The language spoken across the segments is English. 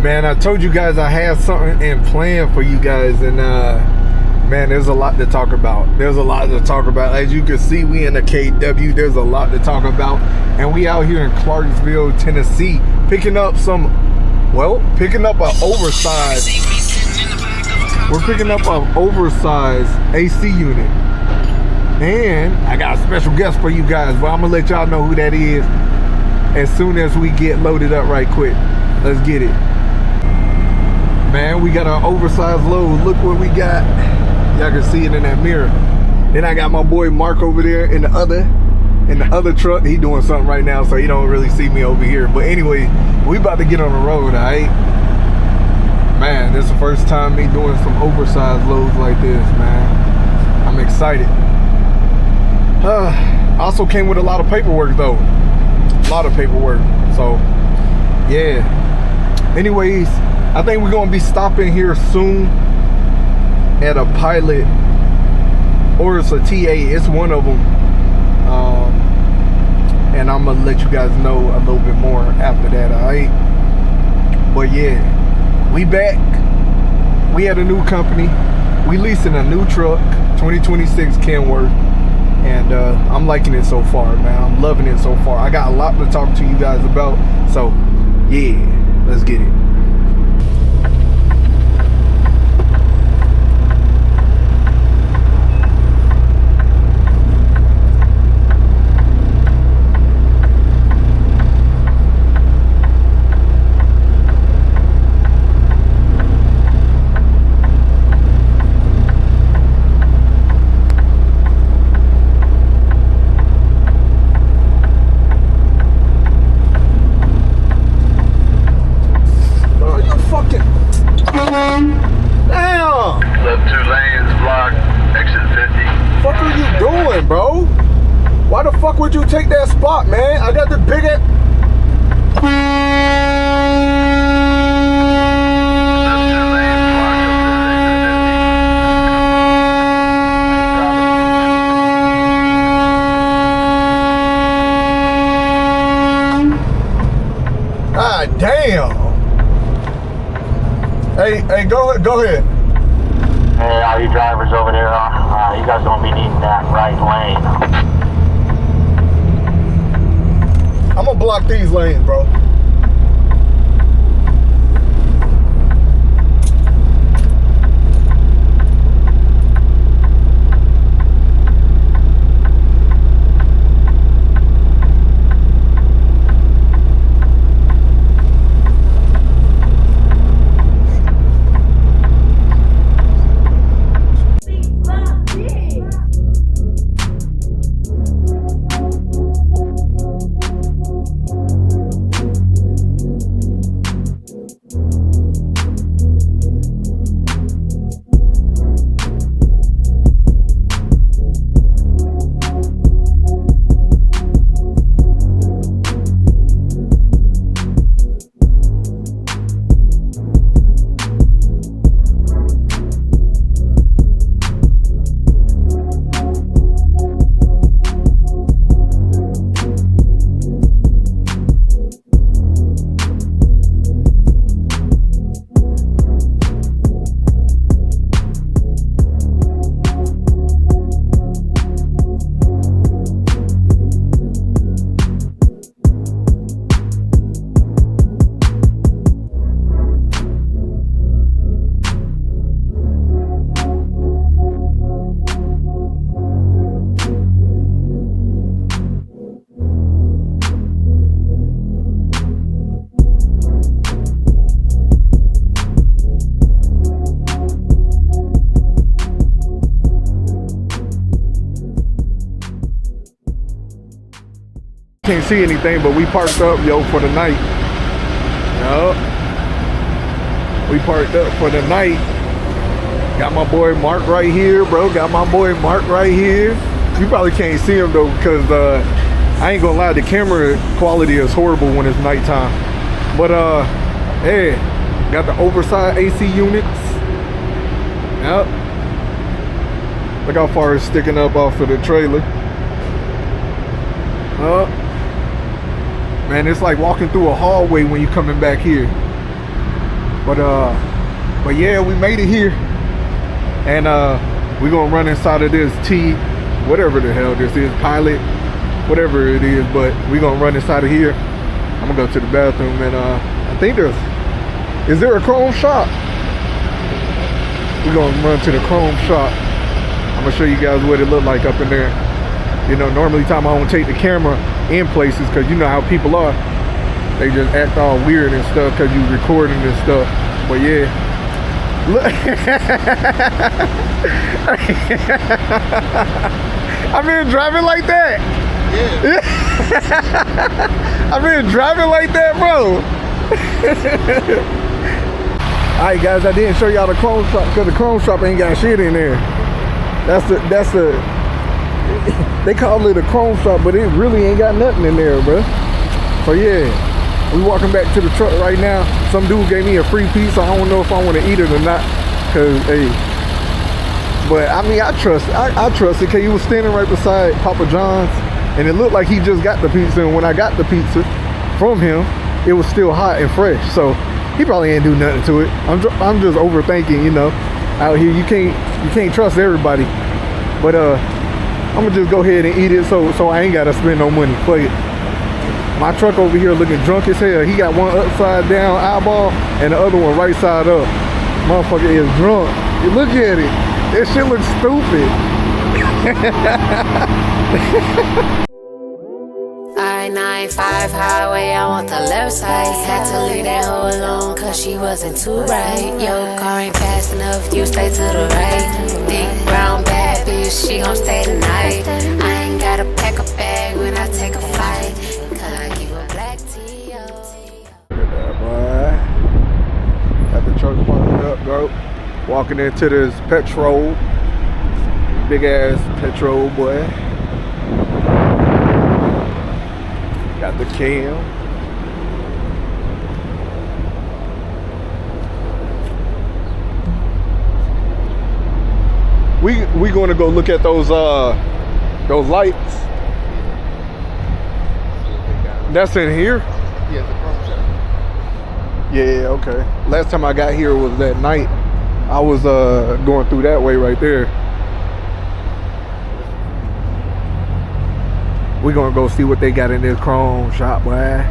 Man, I told you guys I had something in plan for you guys, and man, there's a lot to talk about. There's a lot to talk about. As you can see, we in the KW. There's a lot to talk about, and we out here in Clarksville, Tennessee, picking up an oversized. We're picking up an oversized AC unit, and I got a special guest for you guys, but I'm gonna let y'all know who that is as soon as we get loaded up right quick. Let's get it. Man, we got an oversized load. Look what we got. Y'all can see it in that mirror. Then I got my boy Mark over there in the other truck. He doing something right now, so he don't really see me over here. But anyway, we about to get on the road, all right? Man, this is the first time me doing some oversized loads like this, man. I'm excited. Also came with a lot of paperwork though. A lot of paperwork. So, yeah. Anyways, I think we're gonna be stopping here soon at a Pilot, or it's a TA. It's one of them, and I'm gonna let you guys know a little bit more after that. All right, but yeah, we back. We had a new company. We leasing a new truck, 2026 Kenworth, and I'm liking it so far, man. I'm loving it so far. I got a lot to talk to you guys about, so yeah, let's get it. Would you take that spot, man? I got the big ass. God damn. Hey, go ahead. Hey, all you drivers over there, you guys gonna be needing that right lane. I'm gonna block these lanes, bro. Can't see anything, but we parked up, yo, for the night. Yup. We parked up for the night. Got my boy Mark right here, bro. Got my boy Mark right here. You probably can't see him though, because I ain't gonna lie, the camera quality is horrible when it's nighttime. But hey, got the oversized AC units. Yep. Look how far it's sticking up off of the trailer. Man, it's like walking through a hallway when you're coming back here. But yeah, we made it here, and we're gonna run inside of this whatever the hell this is, pilot, whatever it is. But we're gonna run inside of here. I'm gonna go to the bathroom, and I think is there a chrome shop? We're gonna run to the chrome shop. I'm gonna show you guys what it looked like up in there. You know, normally time I don't take the camera in places, because you know how people are. They just act all weird and stuff because you recording and stuff. But yeah, look. I've been driving like that. Yeah. I've been driving like that, bro. Alright guys, I didn't show y'all the chrome shop because the chrome shop ain't got shit in there. That's the they call it a chrome shop, but it really ain't got nothing in there, bro. So yeah, we walking back to the truck right now. Some dude gave me a free piece, so I don't know if I want to eat it or not. Cause hey, but I mean, I trust it, because he was standing right beside Papa John's, and it looked like he just got the pizza. And when I got the pizza from him, it was still hot and fresh. So he probably ain't do nothing to it. I'm just overthinking, you know. Out here, you can't trust everybody. But I'm gonna just go ahead and eat it, so I ain't gotta spend no money for it. My truck over here looking drunk as hell. He got one upside down eyeball and the other one right side up. Motherfucker is drunk. You look at it. That shit looks stupid. I-95 highway, I want the left side. Had to leave that hoe alone cause she wasn't too right. Yo, car ain't fast enough, you stay to the right. Big brown bad bitch, she gon' stay tonight. I ain't gotta pack a bag when I take a flight, cause I keep a black tea. Look at that, boy. Got the truck parked up, bro. Walking into this petrol. Big ass petrol, boy. Got the cam. We gonna go look at those lights. That's in here? Yeah, the chrome shop. Yeah, okay. Last time I got here was that night. I was going through that way right there. We're gonna go see what they got in this chrome shop, boy.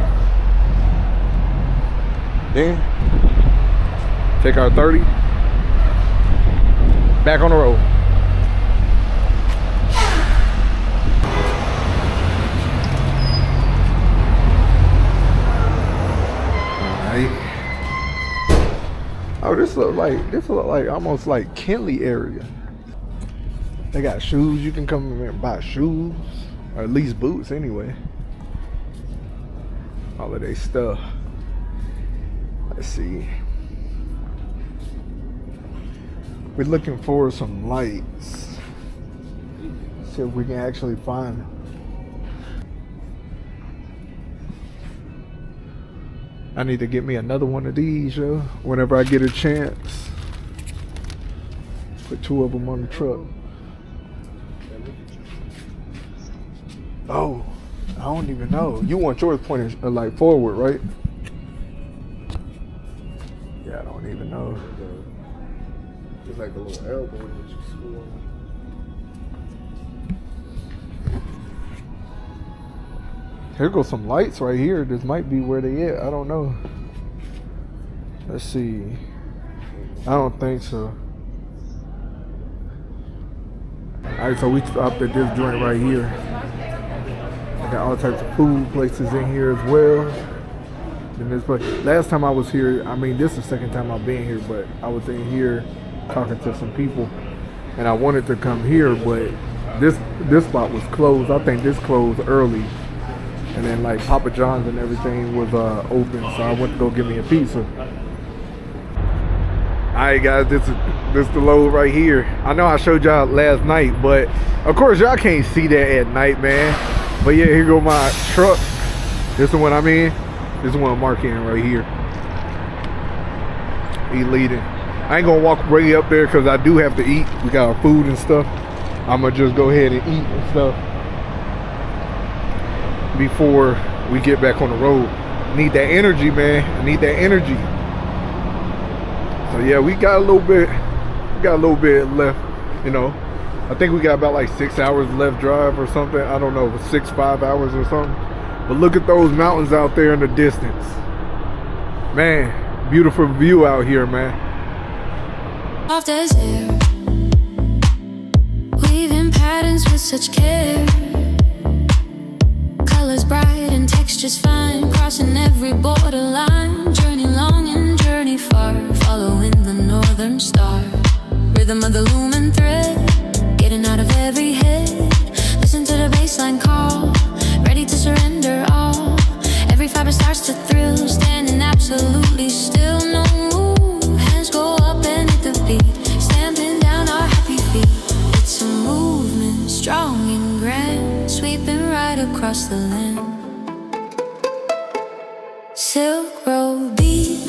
Then take our 30 back on the road. Oh, this look like almost like Kenley area. They got shoes. You can come in here and buy shoes, or at least boots anyway. All of their stuff. Let's see. We're looking for some lights. See if we can actually find them. I need to get me another one of these, yo, whenever I get a chance. Put 2 of them on the truck. Oh, I don't even know. You want yours pointed like forward, right? Yeah, I don't even know. It's like a little elbow that you screw on. Here goes some lights right here. This might be where they at. I don't know. Let's see. I don't think so. Alright, so we stopped at this joint right here. I got all types of food places in here as well. In this place. Last time I was here, I mean, this is the second time I've been here, but I was in here talking to some people, and I wanted to come here, but this spot was closed. I think this closed early. And then like Papa John's and everything was open, so I went to go get me a pizza. Alright guys, this is the load right here. I know I showed y'all last night, but of course y'all can't see that at night, man. But yeah, here go my truck. This is the one I'm in. This is the one I'm marking right here. He leading. I ain't gonna walk way up there because I do have to eat. We got our food and stuff. I'm gonna just go ahead and eat and stuff before we get back on the road. Need that energy, man. I need that energy. So yeah, we got a little bit left, you know. I think we got about like 6 hours left drive or something. I don't know, 5 hours or something. But look at those mountains out there in the distance. Man, beautiful view out here, man. Off desert, weaving patterns with such care. Colors bright and textures fine, crossing every borderline. Journey long and journey far, following the northern star. Rhythm of the lumen thread, getting out of every head. Listen to the bassline call, ready to surrender all. Every fiber starts to thrill, standing absolutely still. No move, hands go up and hit the beat, stamping down our happy feet. It's a movement, strong and grand, sweeping right across the land. Silk road, beat,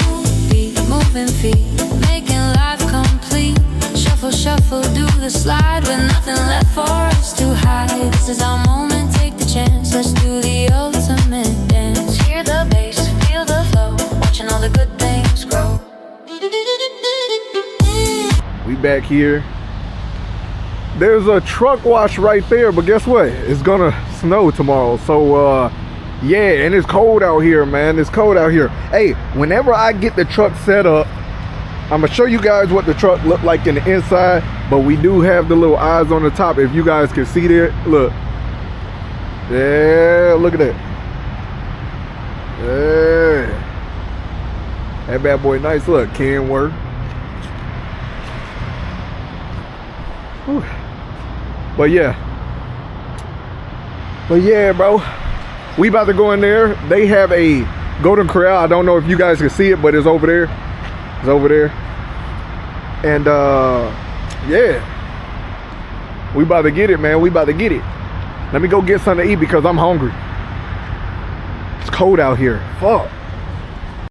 beat, moving feet, making life complete. Shuffle, shuffle, do the slide with nothing left for us to hide. This is our moment, take the chance, let's do the ultimate dance. Hear the bass, feel the flow, watching all the good things grow. We back here. There's a truck wash right there, but guess what? It's gonna snow tomorrow. So yeah, and it's cold out here, man. It's cold out here. Hey, whenever I get the truck set up, I'm gonna show you guys what the truck looked like in the inside, but we do have the little eyes on the top. If you guys can see there, look. Yeah, look at that. Yeah. That bad boy nice. Look, can work. Whew. But yeah, bro, we about to go in there. They have a golden corral. I don't know if you guys can see it, but it's over there. It's over there. And yeah, we about to get it, man. We about to get it. Let me go get something to eat because I'm hungry. It's cold out here. Fuck.